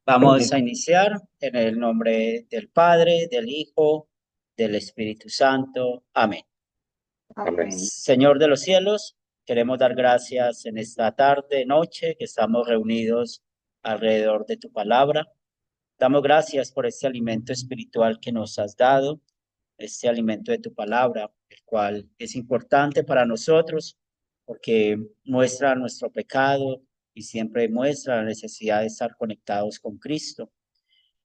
Vamos a iniciar en el nombre del Padre, del Hijo, del Espíritu Santo. Amén. Amén. Señor de los cielos, queremos dar gracias en esta tarde, noche, que estamos reunidos alrededor de tu palabra. Damos gracias por este alimento espiritual que nos has dado, este alimento de tu palabra, el cual es importante para nosotros porque muestra nuestro pecado y siempre muestra la necesidad de estar conectados con Cristo.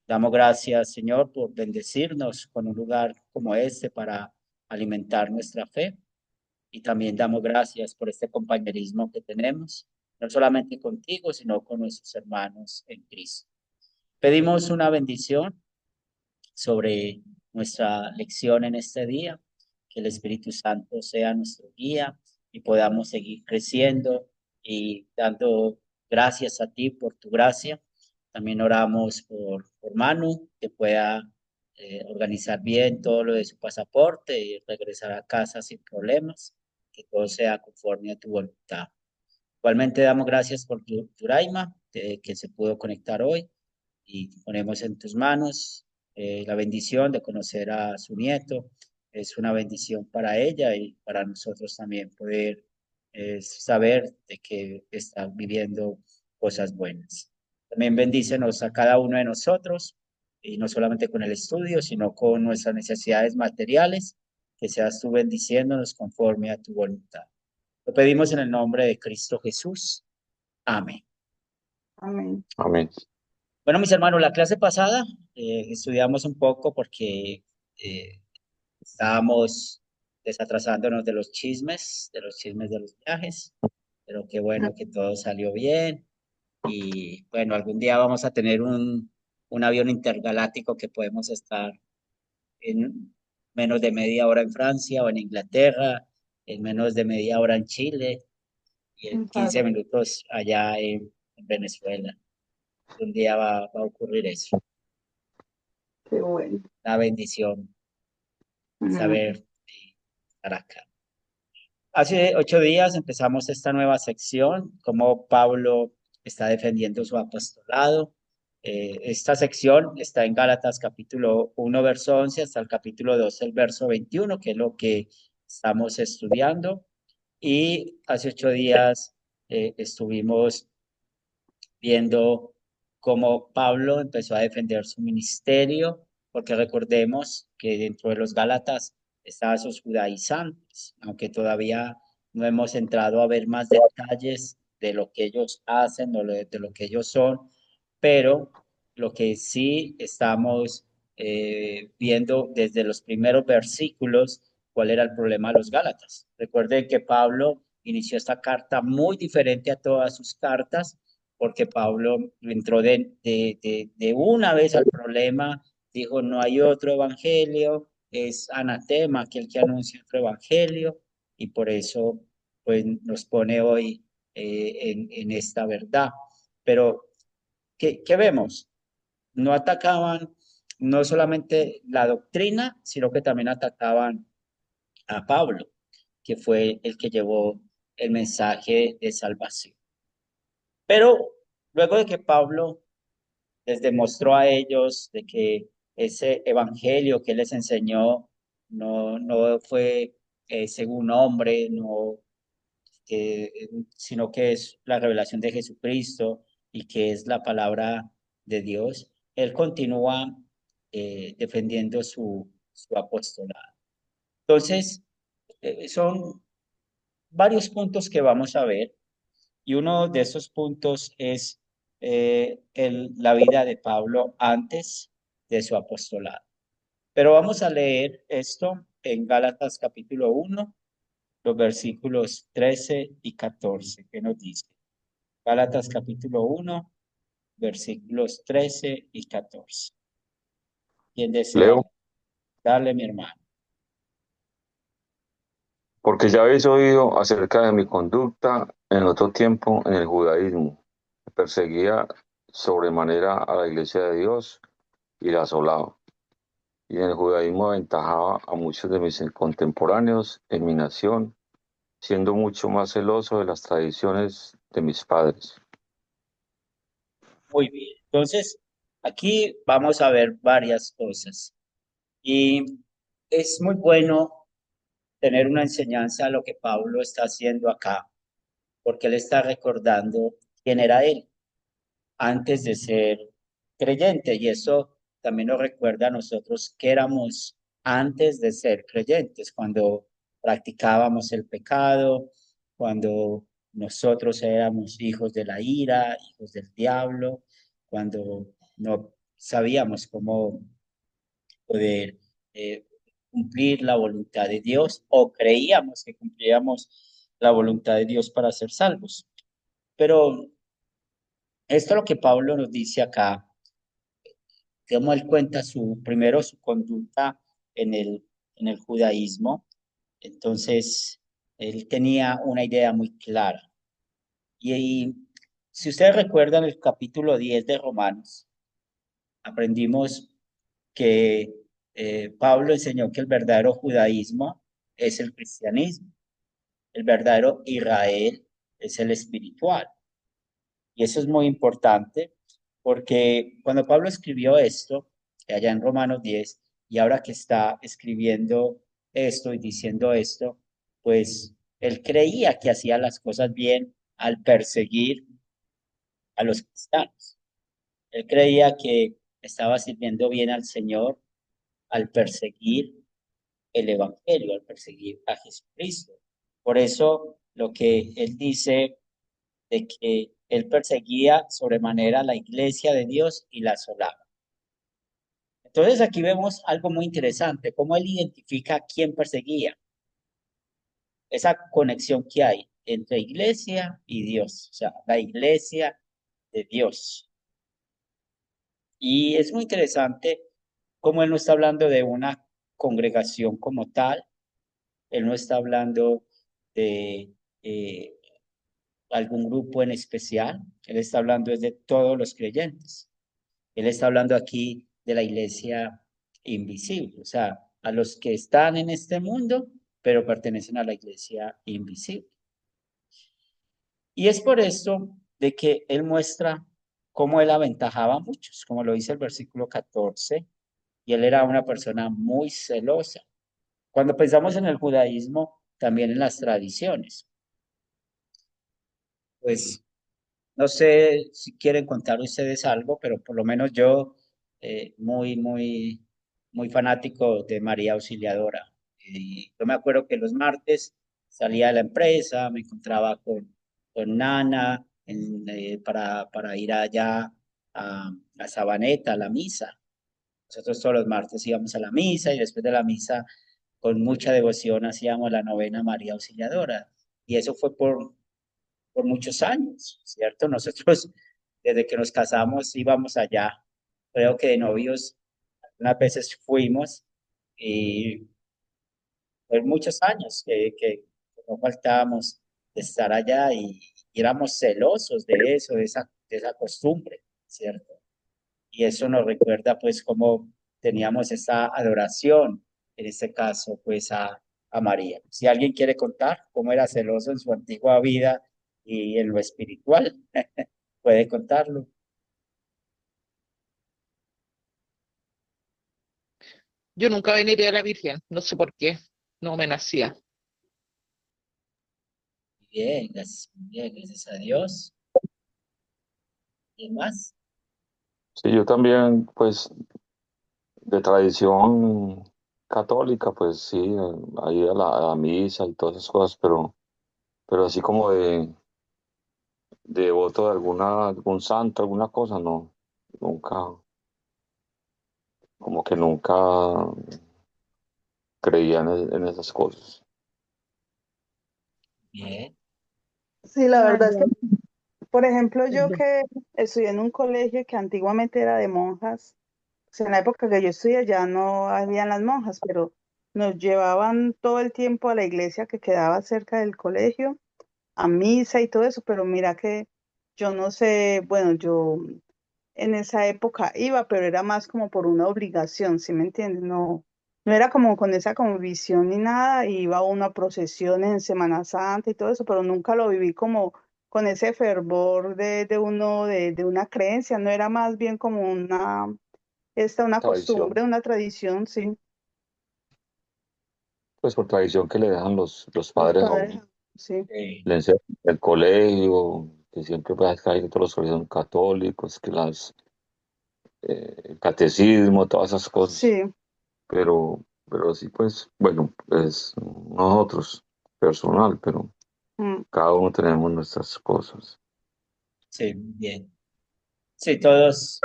Damos gracias, Señor, por bendecirnos con un lugar como este para alimentar nuestra fe. Y también damos gracias por este compañerismo que tenemos, no solamente contigo, sino con nuestros hermanos en Cristo. Pedimos una bendición sobre nuestra lección en este día, que el Espíritu Santo sea nuestro guía y podamos seguir creciendo y dando gracias a ti por tu gracia. También oramos por Manu, que pueda organizar bien todo lo de su pasaporte y regresar a casa sin problemas, que todo sea conforme a tu voluntad. Igualmente damos gracias por Turaima, que se pudo conectar hoy y ponemos en tus manos la bendición de conocer a su nieto. Es una bendición para ella y para nosotros también poder saber de que está viviendo cosas buenas. También bendícenos a cada uno de nosotros y no solamente con el estudio, sino con nuestras necesidades materiales, que seas tú bendiciéndonos conforme a tu voluntad. Lo pedimos en el nombre de Cristo Jesús. Amén. Amén. Amén. Bueno, mis hermanos, la clase pasada estudiamos un poco porque eh, estábamos desatrasándonos de los chismes de los viajes, pero qué bueno que todo salió bien y bueno, algún día vamos a tener un avión intergaláctico que podemos estar en menos de media hora en Francia o en Inglaterra, en menos de media hora en Chile y en 15 Claro, minutos allá en Venezuela. Un día va a ocurrir eso. qué bueno. Una bendición Mm, saber estar acá. Hace 8 días empezamos esta nueva sección, cómo Pablo está defendiendo su apostolado. Esta sección está en Gálatas capítulo 1, verso 11, hasta el capítulo 12, el verso 21, que es lo que estamos estudiando. Y hace 8 días estuvimos viendo cómo Pablo empezó a defender su ministerio, porque recordemos que dentro de los Gálatas estaban sus judaizantes, aunque todavía no hemos entrado a ver más detalles de lo que ellos hacen o de lo que ellos son, pero lo que sí estamos viendo desde los primeros versículos, cuál era el problema de los Gálatas. Recuerden que Pablo inició esta carta muy diferente a todas sus cartas, porque Pablo entró de una vez al problema, dijo, no hay otro evangelio, es anatema aquel que anuncia otro evangelio, y por eso pues, nos pone hoy en esta verdad. Pero, ¿qué vemos? No atacaban no solamente la doctrina, sino que también atacaban a Pablo, que fue el que llevó el mensaje de salvación. Pero luego de que Pablo les demostró a ellos de que ese evangelio que él les enseñó no fue según hombre, no, sino que es la revelación de Jesucristo y que es la palabra de Dios. Él continúa defendiendo su apostolado. Entonces, son varios puntos que vamos a ver y uno de esos puntos es la vida de Pablo antes de su apostolado. Pero vamos a leer esto en Gálatas capítulo 1, los versículos 13 y 14, que nos dice. Gálatas capítulo 1, versículos 13 y 14. ¿Quién desea Leo, darle, mi hermano? porque ya habéis oído acerca de mi conducta en otro tiempo en el judaísmo. Perseguía sobremanera a la iglesia de Dios y la asolaba. Y en el judaísmo aventajaba a muchos de mis contemporáneos en mi nación, siendo mucho más celoso de las tradiciones de mis padres. Muy bien. Entonces, Aquí vamos a ver varias cosas y es muy bueno tener una enseñanza a lo que Pablo está haciendo acá, porque él está recordando quién era él antes de ser creyente y eso también nos recuerda a nosotros que éramos antes de ser creyentes, cuando practicábamos el pecado, cuando nosotros éramos hijos de la ira, hijos del diablo, cuando no sabíamos cómo poder eh, cumplir la voluntad de Dios o creíamos que cumplíamos la voluntad de Dios para ser salvos. Pero esto es lo que Pablo nos dice acá, cómo él cuenta primero su conducta en en el judaísmo. Entonces, él tenía una idea muy clara. Y si ustedes recuerdan el capítulo 10 de Romanos, aprendimos que Pablo enseñó que el verdadero judaísmo es el cristianismo, el verdadero Israel es el espiritual. Y eso es muy importante porque cuando Pablo escribió esto, allá en Romanos 10, y ahora que está escribiendo esto y diciendo esto, pues él creía que hacía las cosas bien al perseguir a los cristianos. Él creía que estaba sirviendo bien al Señor al perseguir el Evangelio, al perseguir a Jesucristo. Por eso lo que él dice de que él perseguía sobremanera la iglesia de Dios y la asolaba. Entonces aquí vemos algo muy interesante, cómo él identifica a quién perseguía, esa conexión que hay entre iglesia y Dios, o sea, la iglesia de Dios. Y es muy interesante cómo él no está hablando de una congregación como tal, él no está hablando de eh, algún grupo en especial, él está hablando es de todos los creyentes. Él está hablando aquí de la iglesia invisible, o sea, a los que están en este mundo, pero pertenecen a la iglesia invisible. Y es por esto de que él muestra cómo él aventajaba a muchos, como lo dice el versículo 14, y él era una persona muy celosa. Cuando pensamos en el judaísmo, también en las tradiciones, pues no sé si quieren contar ustedes algo, pero por lo menos yo, muy fanático de María Auxiliadora. Y yo me acuerdo que los martes salía de la empresa, me encontraba con Nana para ir allá a Sabaneta, a la misa. Nosotros todos los martes íbamos a la misa y después de la misa, con mucha devoción, hacíamos la novena María Auxiliadora. Y eso fue por muchos años, ¿cierto? Nosotros, desde que nos casamos, íbamos allá. Creo que de novios, unas veces fuimos y fue muchos años que no faltábamos de estar allá y éramos celosos de eso, de esa costumbre, ¿cierto? Y eso nos recuerda pues cómo teníamos esa adoración, en este caso pues a María. Si alguien quiere contar cómo era celoso en su antigua vida y en lo espiritual, puede contarlo. Yo nunca veneré a la Virgen, no sé por qué, no me nacía. Bien, gracias a Dios. ¿Y más? Sí, yo también, pues, de tradición católica, pues sí, ahí a la misa y todas esas cosas, pero así como de devoto de algún santo, alguna cosa, no, nunca, como que nunca creía en esas cosas. Bien, Sí, la Ah, verdad es ya. que, por ejemplo, yo que estudié en un colegio que antiguamente era de monjas, o sea, en la época que yo estudié ya no habían las monjas, pero nos llevaban todo el tiempo a la iglesia que quedaba cerca del colegio, a misa y todo eso, pero mira que yo no sé, bueno, yo en esa época iba, pero era más como por una obligación, ¿sí me entiendes? No, no era como con esa como visión ni nada, iba a una procesión en Semana Santa y todo eso, pero nunca lo viví como con ese fervor de uno, de una creencia, no era más bien como una Tradición, costumbre, una tradición, sí, pues por tradición que le dejan los los padres a padres, uno. sí, Le enseñan el colegio, que siempre pues hay que todos los colegios son católicos, que el catecismo, todas esas cosas. sí, Pero sí, pues, bueno, pues nosotros, personal, pero mm, cada uno tenemos nuestras cosas. Sí, bien. Sí, todos.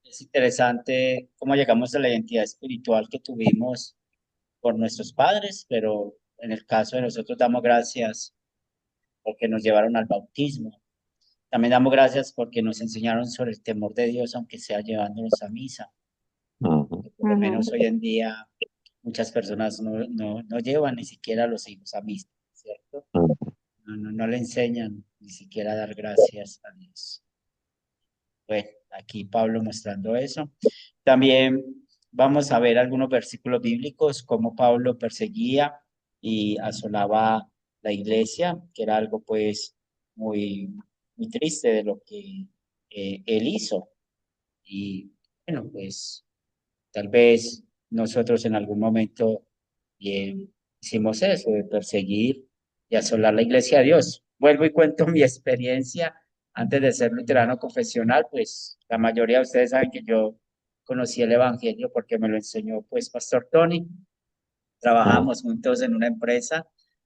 Es interesante cómo llegamos a la identidad espiritual que tuvimos por nuestros padres, pero en el caso de nosotros damos gracias porque nos llevaron al bautismo. También damos gracias porque nos enseñaron sobre el temor de Dios, aunque sea llevándonos a misa. Ujú, Que por lo ujú, menos hoy en día muchas personas no llevan ni siquiera a los hijos a misa, ¿cierto? ujú. No le enseñan ni siquiera a dar gracias a Dios. Bueno, aquí Pablo mostrando eso. También vamos a ver algunos versículos bíblicos, cómo Pablo perseguía y asolaba la iglesia, que era algo pues muy, muy triste de lo que él hizo. Y bueno, pues tal vez nosotros en algún momento hicimos eso, de perseguir y asolar la iglesia de Dios. Vuelvo y cuento mi experiencia antes de ser luterano confesional, pues la mayoría de ustedes saben que yo conocí el Evangelio porque me lo enseñó pues Pastor Tony. Mm. Trabajábamos juntos en una empresa,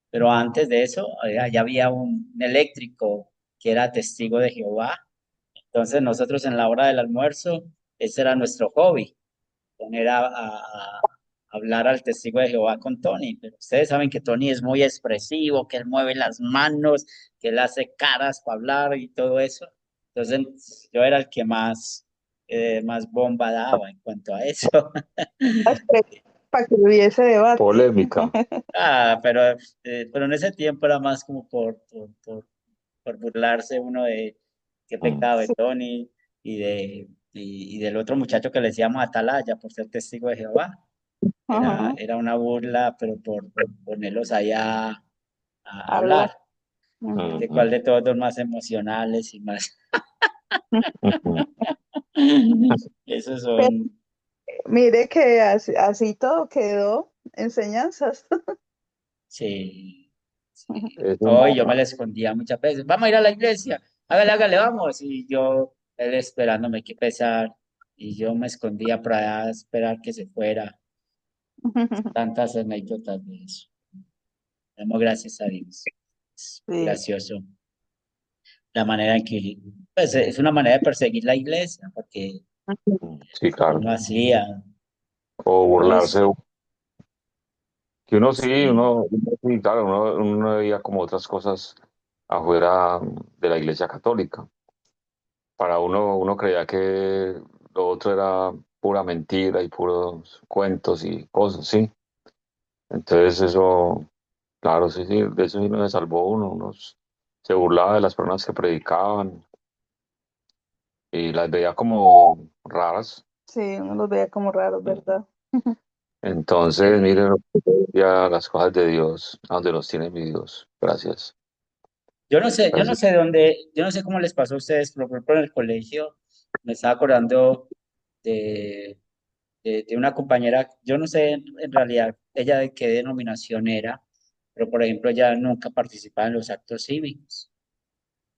pero antes de eso allá había un eléctrico que era testigo de Jehová. Entonces nosotros en la hora del almuerzo, ese era nuestro hobby, poner a hablar al testigo de Jehová con Tony, pero ustedes saben que Tony es muy expresivo, que él mueve las manos, que él hace caras para hablar y todo eso. Entonces yo era el que más bomba daba en cuanto a eso. para que hubiese debate. Polémica. Pero en ese tiempo era más como por burlarse uno de qué Mm. pecado de Sí, Tony y del otro muchacho que le decíamos Atalaya por ser testigo de Jehová. ajá, Era una burla, pero por ponerlos allá a habla. hablar, Ujú. de Ujú, cuál de todos los más emocionales y más. ujú. Esos Pero son, mire que así todo quedó, enseñanzas. sí, sí. Es Hoy yo me la escondía muchas veces. Vamos a ir a la iglesia, hágale, vamos. Y yo, él esperándome que pesar, y yo me escondía para allá esperar que se fuera. Tantas anécdotas de eso. Damos gracias a Dios. Es Sí. gracioso la manera en que, pues es una manera de perseguir la iglesia, porque Sí, claro. uno hacía, O burlarse, pues, que uno sí, sí, sí, claro, uno veía como otras cosas afuera de la iglesia católica. Para uno creía que lo otro era pura mentira y puros cuentos y cosas, sí. Entonces eso, claro, sí, sí, de eso sí no se salvó se burlaba de las personas que predicaban y las veía como raras. Sí, uno los veía como raros, ¿verdad? Entonces, sí. miren ya las cosas de Dios, a donde los tiene mi Dios. Gracias. Yo no Gracias. sé dónde, yo no sé cómo les pasó a ustedes, pero por ejemplo en el colegio me estaba acordando de, de una compañera, yo no sé en realidad ella de qué denominación era, pero por ejemplo ella nunca participaba en los actos cívicos.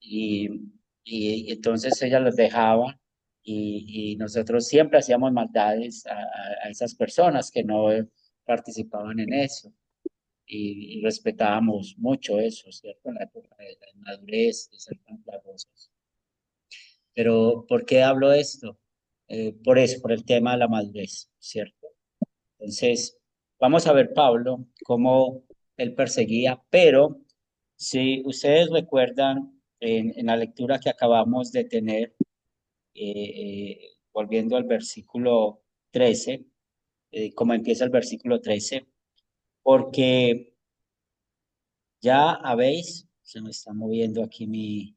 y, y entonces ella los dejaba y nosotros siempre hacíamos maldades a esas personas que no participaban en eso y respetábamos mucho eso, ¿cierto? En la época de la madurez, de ser tan piadosos. Pero ¿por qué hablo de esto? Por eso, por el tema de la madurez, ¿cierto? Entonces, vamos a ver Pablo cómo él perseguía, pero si ustedes recuerdan en la lectura que acabamos de tener, volviendo al versículo 13, cómo empieza el versículo 13, porque ya habéis, se me está moviendo aquí mi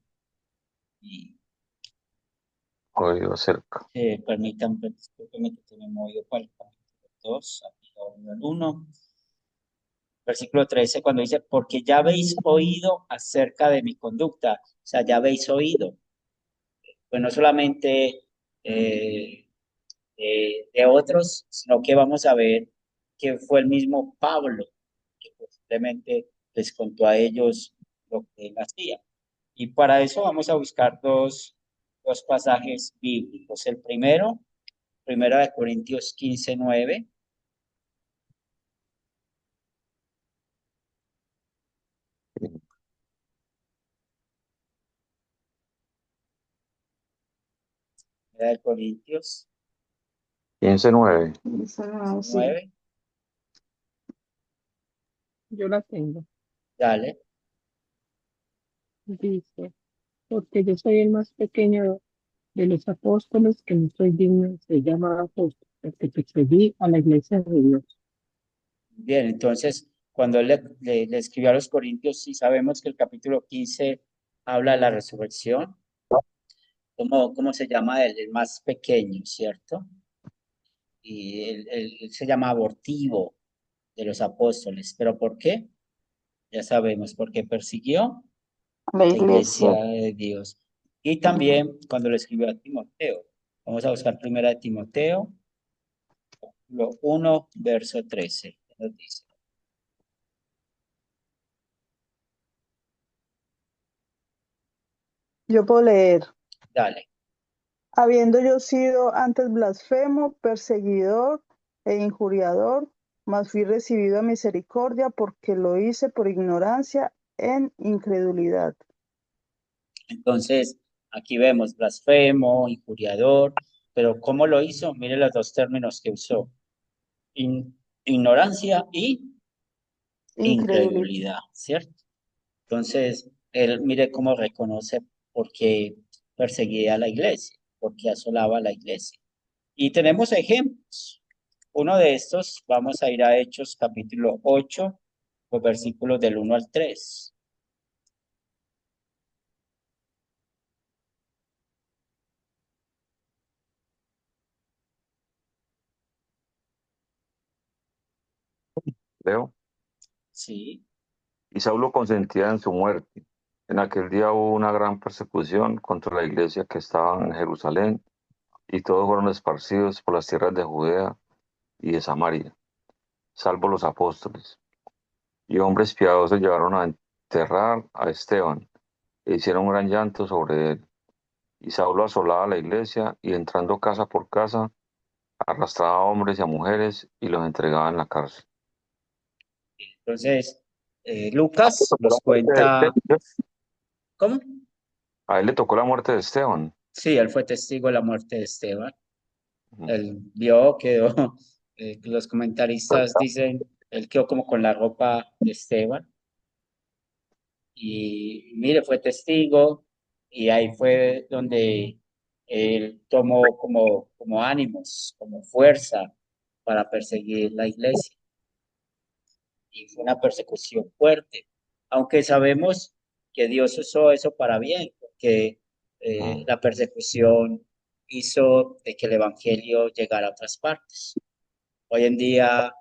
Oído cerca. permítanme, discúlpenme que te me movido para el capítulo 2, aquí lo veo el 1. versículo 13, cuando dice, porque ya habéis oído acerca de mi conducta, o sea, ya habéis oído, pues no solamente eh, de otros, sino que vamos a ver que fue el mismo Pablo que posiblemente les contó a ellos lo que él hacía. Y para eso vamos a buscar dos pasajes bíblicos. El primero, Primera de Corintios 15:9. Primera de Corintios 15:9. Sí. 9. Yo la tengo. Dale. Dice, porque yo soy el más pequeño de los apóstoles, que no soy digno de ser llamado apóstol, porque perseguí a la iglesia de Dios. Bien, entonces, cuando él le escribió a los Corintios, sí sabemos que el capítulo 15 habla de la resurrección. ¿Cómo se llama él? El más pequeño, ¿cierto? Y él se llama abortivo de los apóstoles. ¿Pero por qué? Ya sabemos, porque persiguió La la iglesia iglesia. de Dios. Y también cuando le escribió a Timoteo. Vamos a buscar primera de Timoteo, lo 1, verso 13. ¿Qué nos dice? Yo puedo leer. Dale. Habiendo yo sido antes blasfemo, perseguidor e injuriador, mas fui recibido a misericordia porque lo hice por ignorancia en incredulidad. Entonces, aquí vemos blasfemo, injuriador, pero ¿cómo lo hizo? Mire los dos términos que usó. Ignorancia y Incredulidad. incredulidad, ¿cierto? Entonces, él mire cómo reconoce por qué perseguía a la iglesia, porque asolaba a la iglesia. Y tenemos ejemplos. Uno de estos, vamos a ir a Hechos capítulo 8, los versículos del 1 al 3. Leo. Sí, Y Saulo consentía en su muerte. En aquel día hubo una gran persecución contra la iglesia que estaba en Jerusalén, y todos fueron esparcidos por las tierras de Judea y de Samaria, salvo los apóstoles. Y hombres piadosos llevaron a enterrar a Esteban, e hicieron un gran llanto sobre él. Y Saulo asolaba la iglesia, y entrando casa por casa, arrastraba a hombres y a mujeres, y los entregaba en la cárcel. entonces Lucas nos cuenta, ¿cómo? A él le tocó la muerte de Esteban. Sí, él fue testigo de la muerte de Esteban. Ujú. Él vio, quedó, los comentaristas dicen, él quedó como con la ropa de Esteban. Y mire, fue testigo y ahí fue donde él tomó como ánimos, como fuerza para perseguir la iglesia. Y fue una persecución fuerte, aunque sabemos que Dios usó eso para bien, porque la persecución hizo de que el evangelio llegara a otras partes. Hoy en día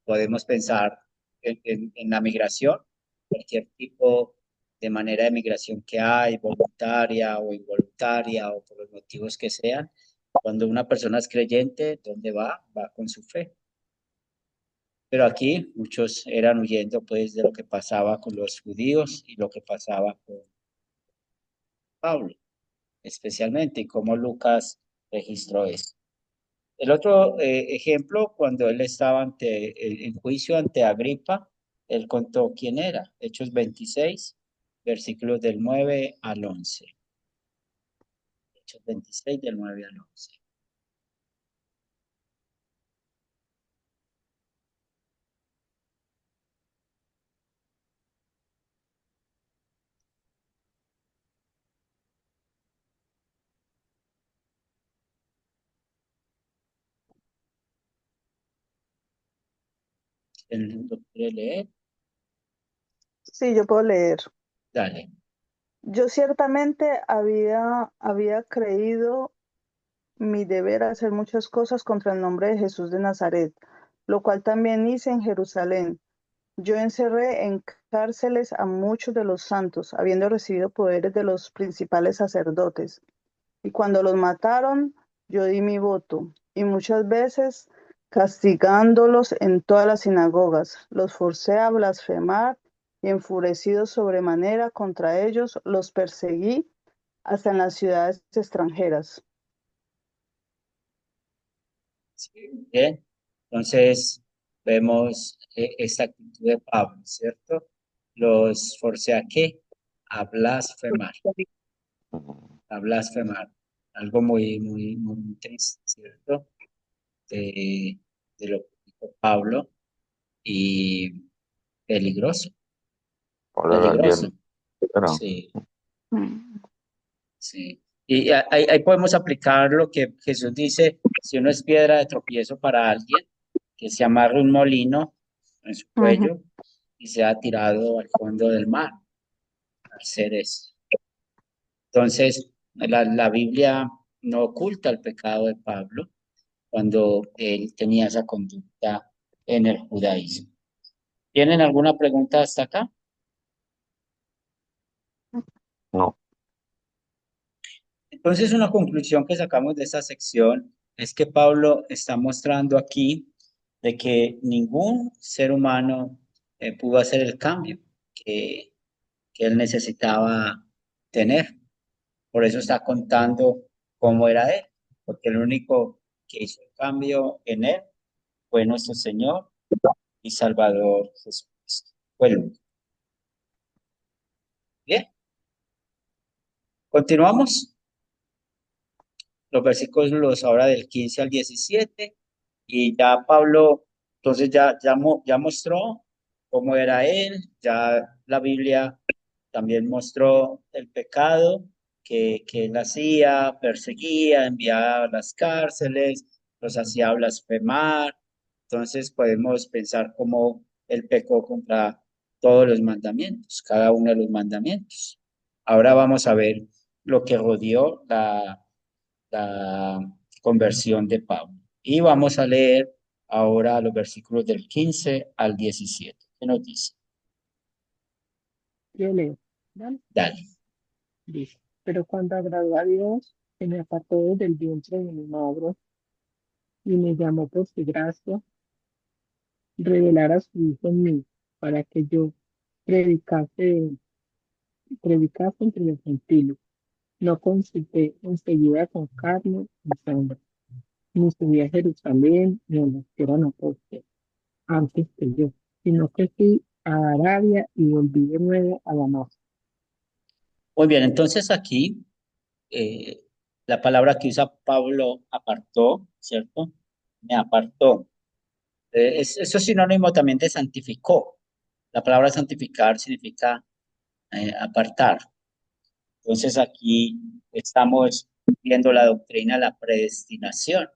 podemos pensar en la migración, cualquier tipo de manera de migración que hay, voluntaria o involuntaria o por los motivos que sean. Cuando una persona es creyente, ¿dónde va? Va con su fe. Pero aquí muchos eran huyendo pues de lo que pasaba con los judíos y lo que pasaba con Pablo, especialmente, y cómo Lucas registró eso. El otro ejemplo, cuando él estaba en juicio ante Agripa, él contó quién era. Hechos 26, versículos del 9 al 11. Hechos 26, del 9 al 11. ¿El lo quiere leer? Sí, yo puedo leer. Dale. Yo ciertamente había creído mi deber hacer muchas cosas contra el nombre de Jesús de Nazaret, lo cual también hice en Jerusalén. yo encerré en cárceles a muchos de los santos, habiendo recibido poderes de los principales sacerdotes. Y cuando los mataron, yo di mi voto, y muchas veces, castigándolos en todas las sinagogas, los forcé a blasfemar, y enfurecidos sobremanera contra ellos, los perseguí hasta en las ciudades extranjeras. Sí, bien. Entonces, vemos esta actitud de Pablo, ¿cierto? Los forcé a qué? A blasfemar, a blasfemar. Algo muy triste, ¿cierto? De, de lo que dijo Pablo y peligroso, Ahora peligroso. también, pero Sí, sí. Y ahí podemos aplicar lo que Jesús dice, si uno es piedra de tropiezo para alguien, que se amarre un molino en su Ujú. cuello y sea tirado al fondo del mar, al ser eso. Entonces, la Biblia no oculta el pecado de Pablo cuando él tenía esa conducta en el judaísmo. ¿Tienen alguna pregunta hasta acá? no, Entonces, una conclusión que sacamos de esta sección es que Pablo está mostrando aquí de que ningún ser humano pudo hacer el cambio que, que él necesitaba tener. Por eso está contando cómo era él, porque el único que hizo el cambio en él fue nuestro Señor y Salvador Jesucristo. Fue el único. Bien, continuamos. Los versículos ahora del 15 al 17 y ya Pablo, entonces ya mostró cómo era él, ya la Biblia también mostró el pecado que él hacía, perseguía, enviaba a las cárceles, los hacía blasfemar, entonces podemos pensar cómo él pecó contra todos los mandamientos, cada uno de los mandamientos. Ahora vamos a ver lo que rodeó la conversión de Pablo. Y vamos a leer ahora los versículos del 15 al 17. ¿Qué nos dice? Yo leo, ¿vale? Dale. Dice, pero cuando agradó a Dios, que me apartó desde el vientre de mi madre y me llamó por su gracia, revelar a su Hijo en mí, para que yo predicase, predicase entre los gentiles. No consulté enseguida con carne y sangre, ni subí a Jerusalén, ni a los que eran apóstoles, antes que yo, sino que fui a Arabia y volví de nuevo a Damasco. Muy bien, entonces aquí eh, la palabra que usa Pablo apartó, ¿cierto? Me apartó. Eso es sinónimo también de santificó. La palabra santificar significa apartar. Entonces aquí estamos viendo la doctrina de la predestinación.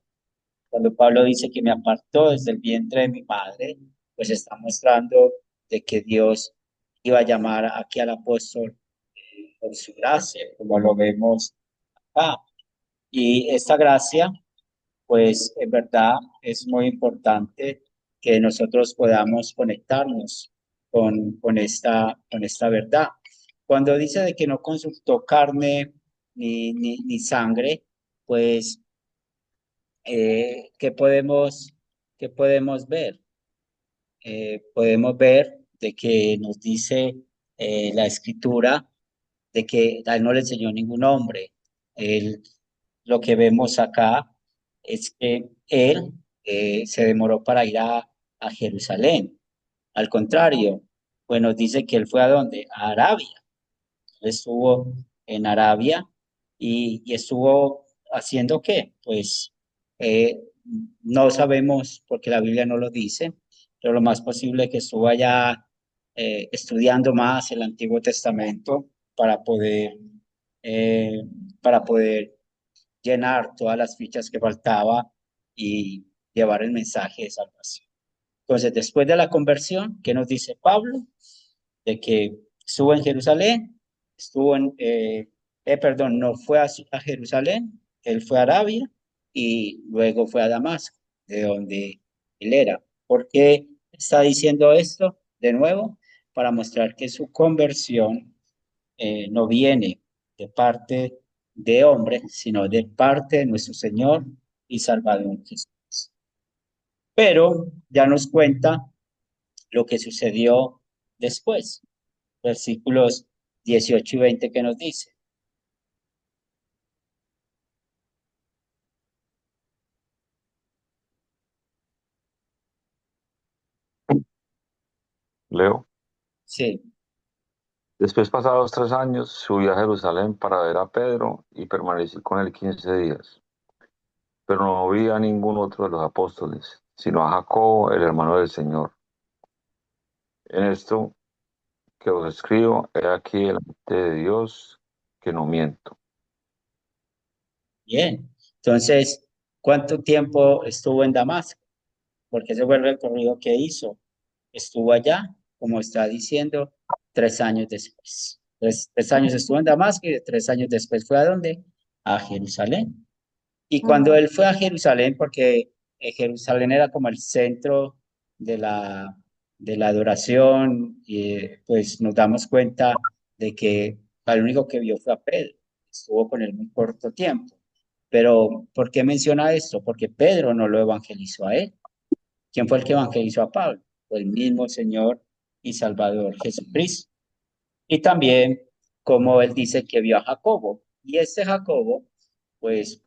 Cuando Pablo dice que me apartó desde el vientre de mi madre, pues está mostrando de que Dios iba a llamar aquí al apóstol por su gracia, como lo vemos acá. Y esta gracia, pues en verdad es muy importante que nosotros podamos conectarnos con esta verdad. Cuando dice de que no consultó carne ni sangre, pues ¿qué podemos ver? Podemos ver de que nos dice la escritura de que a él no le enseñó ningún hombre. Él, lo que vemos acá es que él se demoró para ir a Jerusalén. Al contrario, pues nos dice que él fue a dónde? A Arabia. Estuvo en Arabia y estuvo haciendo qué? Pues eh, no sabemos porque la Biblia no lo dice, pero lo más posible es que estuvo allá estudiando más el Antiguo Testamento para poder, eh, para poder llenar todas las fichas que faltaba y llevar el mensaje de salvación. Entonces, después de la conversión, ¿qué nos dice Pablo? De que estuvo en Jerusalén, perdón, no fue a Jerusalén, él fue a Arabia y luego fue a Damasco, de donde él era. ¿Por qué está diciendo esto? de nuevo, para mostrar que su conversión no viene de parte de hombre, sino de parte de nuestro Señor y Salvador Jesús. Pero ya nos cuenta lo que sucedió después, versículos 18 y 20 que nos dice. Leo. Sí, Después, pasados 3 años, subí a Jerusalén para ver a Pedro y permanecí con él 15 días. Pero no vi a ningún otro de los apóstoles, sino a Jacobo, el hermano del Señor. En esto que os escribo, he aquí delante de Dios que no miento. bien. Entonces, ¿cuánto tiempo estuvo en Damasco? Porque ese fue el recorrido que hizo. Estuvo allá, como está diciendo, 3 años después. Tres años estuvo en Damasco y 3 años después fue ¿a dónde? A Jerusalén. Y cuando él fue a Jerusalén, porque Jerusalén era como el centro de de la adoración, y pues nos damos cuenta de que al único que vio fue a Pedro. Estuvo con él muy corto tiempo. Pero, ¿por qué menciona esto? Porque Pedro no lo evangelizó a él. ¿Quién fue el que evangelizó a Pablo? Fue el mismo Señor y Salvador Jesucristo. Y también, como él dice que vio a Jacobo. Y este Jacobo, pues,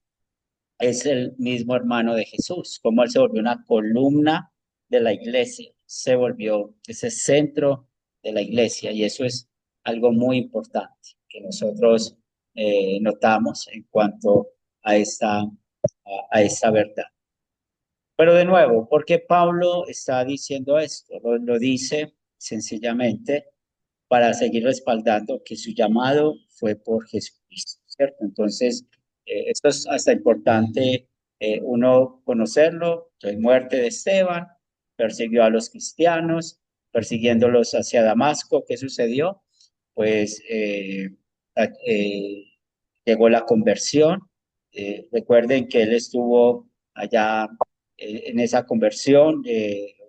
es el mismo hermano de Jesús, como él se volvió una columna de la iglesia, se volvió ese centro de la iglesia. Y eso es algo muy importante que nosotros notamos en cuanto a esta verdad. Pero de nuevo, ¿por qué Pablo está diciendo esto? Lo dice sencillamente para seguir respaldando que su llamado fue por Jesucristo, ¿cierto? Entonces, esto es hasta importante uno conocerlo. La muerte de Esteban persiguió a los cristianos, persiguiéndolos hacia Damasco. ¿Qué sucedió? Pues eh, llegó la conversión. Recuerden que él estuvo allá en esa conversión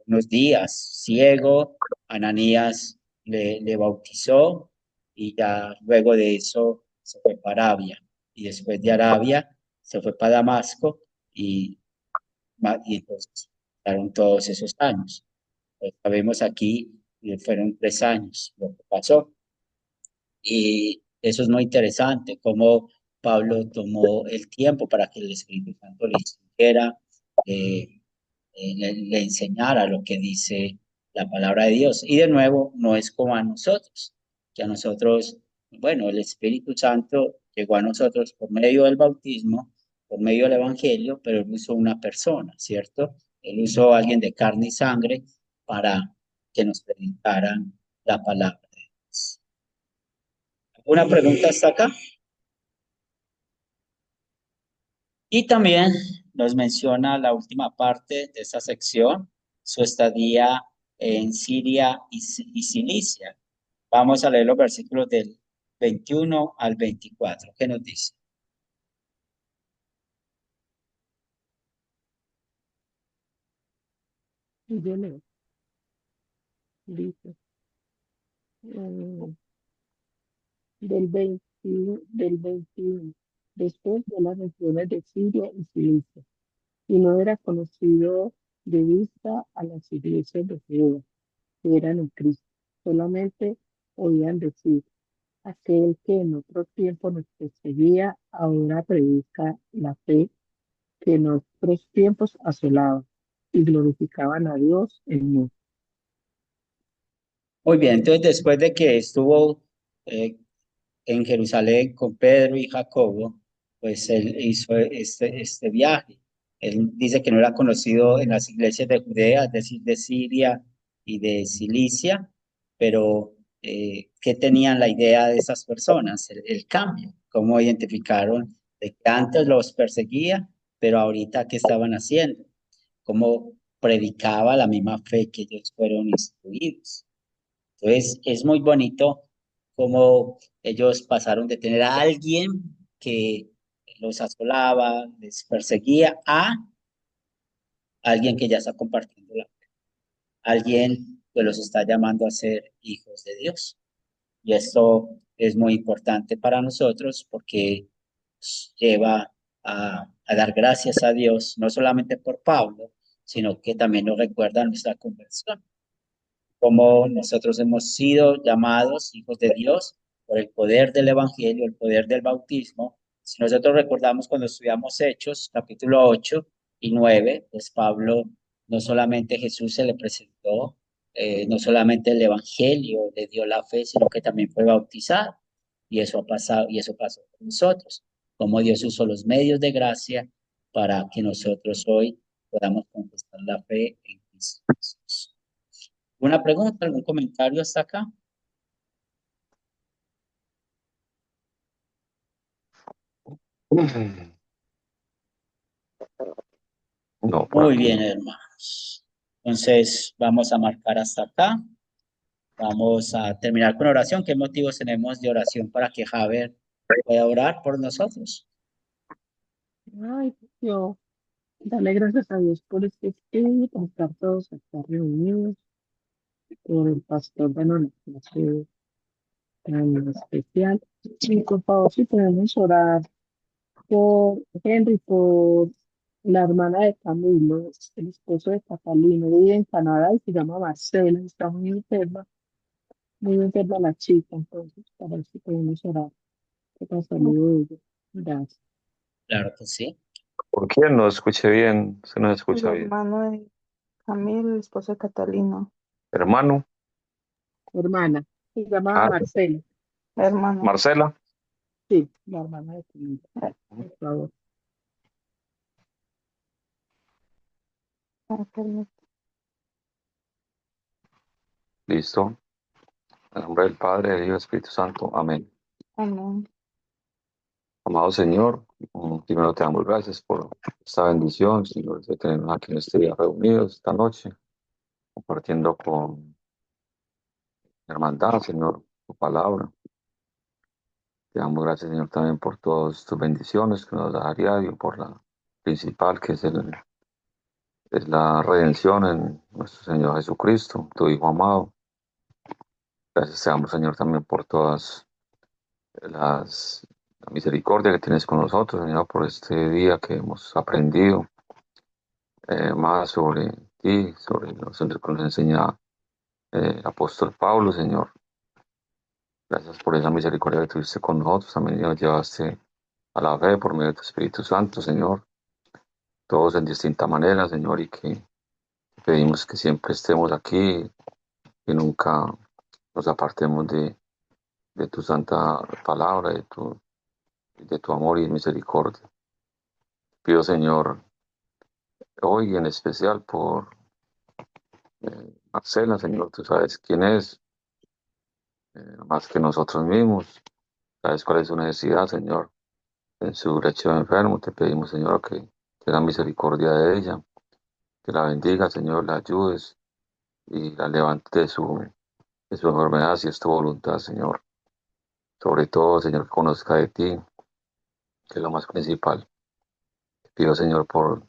unos días ciego. Ananías le bautizó y ya luego de eso se fue para Arabia. Y después de Arabia se fue para Damasco y, y entonces pasaron todos esos años. Pues sabemos aquí que fueron 3 años lo que pasó. Y eso es muy interesante, cómo Pablo tomó el tiempo para que el Espíritu Santo le instruyera, eh, le enseñara lo que dice la palabra de Dios. Y de nuevo, no es como a nosotros, que a nosotros, bueno, el Espíritu Santo llegó a nosotros por medio del bautismo, por medio del Evangelio, pero él usó una persona, ¿cierto? Él usó a alguien de carne y sangre para que nos predicaran la palabra de Dios. ¿Una pregunta hasta acá? Y también nos menciona la última parte de esta sección, su estadía en Siria y Cilicia. Vamos a leer los versículos del 21 al 24. ¿Qué nos dice? Y yo leo, dice, eh, del 21, después de las regiones de Siria y Cilicia, y no era conocido de vista a las iglesias de Judea que eran en Cristo. Solamente oían decir, aquel que en otro tiempo nos perseguía, ahora predica la fe que en otros tiempos asolaba, y glorificaban a Dios en mí. Muy bien, entonces después de que estuvo eh, en Jerusalén con Pedro y Jacobo, pues él hizo este viaje. Él dice que no era conocido en las iglesias de Judea, es decir, de Siria y de Cilicia, pero ¿qué tenían la idea de esas personas? El cambio, cómo identificaron de que antes los perseguía, pero ahorita qué estaban haciendo, cómo predicaba la misma fe que ellos fueron instruidos. Entonces, es muy bonito cómo ellos pasaron de tener a alguien que los asolaba, les perseguía, a alguien que ya está compartiendo la fe, alguien pues los está llamando a ser hijos de Dios. Y esto es muy importante para nosotros porque lleva a dar gracias a Dios, no solamente por Pablo, sino que también nos recuerda nuestra conversión, como nosotros hemos sido llamados hijos de Dios por el poder del Evangelio, el poder del bautismo. Si nosotros recordamos cuando estudiamos Hechos, capítulo 8 y 9, pues Pablo, no solamente Jesús se le presentó, no solamente el Evangelio le dio la fe, sino que también fue bautizado. Y eso ha pasado, y eso pasó con nosotros. Como Dios usó los medios de gracia para que nosotros hoy podamos confesar la fe en Cristo Jesús. ¿Una pregunta, algún comentario hasta acá? No, por Muy aquí bien, no. hermanos. Entonces, vamos a marcar hasta acá. Vamos a terminar con oración. ¿Qué motivos tenemos de oración para que Javier pueda orar por nosotros? Ay, yo darle gracias a Dios por este estudio, por estar todos acá reunidos, por el pastor de la clase tan especial. Y por favor, si podemos orar por Henry, por la hermana de Camilo, el esposo de Catalina, vive en Canadá y se llama Marcela, está muy enferma la chica, entonces, para ver si podemos orar por la salud de ella. Gracias. Claro que sí. ¿Por quién? No escuché bien, se nos El escucha bien. hermano de Camilo, el esposo de Catalina. Hermano, Hermana, se llama ah, Marcela, Hermano. Marcela. sí, la hermana de Camilo, por favor. Listo. En nombre del Padre, del Hijo y del Espíritu Santo. Amén. Amén. Amado Señor, primero te damos gracias por esta bendición, Señor, de tenernos aquí en este día reunidos esta noche, compartiendo con hermandad, Señor, tu palabra. Te damos gracias, Señor, también por todas tus bendiciones que nos das a diario, por la principal, que es la redención en nuestro Señor Jesucristo, tu Hijo amado. Gracias te damos, Señor, también por todas la misericordia que tienes con nosotros, Señor, por este día que hemos aprendido más sobre ti, sobre lo que nos enseña el apóstol Pablo, Señor. Gracias por esa misericordia que tuviste con nosotros, también nos llevaste a la fe por medio de tu Espíritu Santo, Señor, todos en distinta manera, Señor, y que pedimos que siempre estemos aquí, que nunca nos apartemos de tu santa palabra, de tu amor y misericordia. Pido, Señor, hoy en especial por Marcela, Señor, tú sabes quién es, más que nosotros mismos, sabes cuál es su necesidad, Señor. En su lecho de enfermo, te pedimos, Señor, que tenga misericordia de ella, que la bendiga, Señor, la ayudes y la levantes de su enfermedad, si es tu voluntad, Señor. Sobre todo, Señor, que conozca de ti, que es lo más principal. Te pido, Señor, por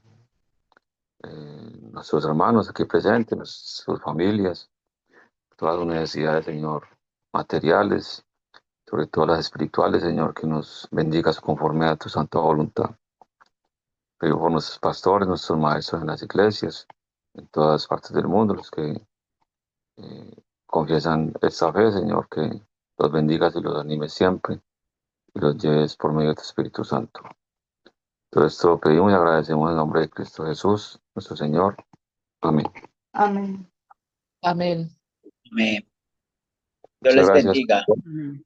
nuestros hermanos aquí presentes, sus familias, todas sus necesidades, Señor, materiales, sobre todo las espirituales, Señor, que nos bendigas conforme a tu santa voluntad. Pido por nuestros pastores, nuestros maestros en las iglesias, en todas partes del mundo, los que confiesan esta fe, Señor, que los bendigas y los animes siempre y los lleves por medio de tu Espíritu Santo. Todo esto lo pedimos y agradecemos en el nombre de Cristo Jesús, nuestro Señor. Amén. Amén. Amén. Amén. Dios Muchas les gracias. bendiga. Amén.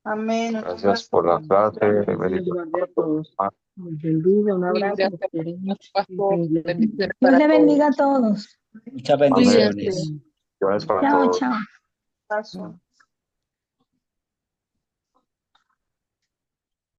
Amén. Un Gracias abrazo. por la clase. Dios guarde a todos. Nos bendiga, un Y abrazo, los gracias por queremos. mucho, pastor. Bendiciones Dios para le todos. bendiga a todos. Muchas Amén. bendiciones. Cuídense. Gracias para Chao, todos. chao. Abrazo.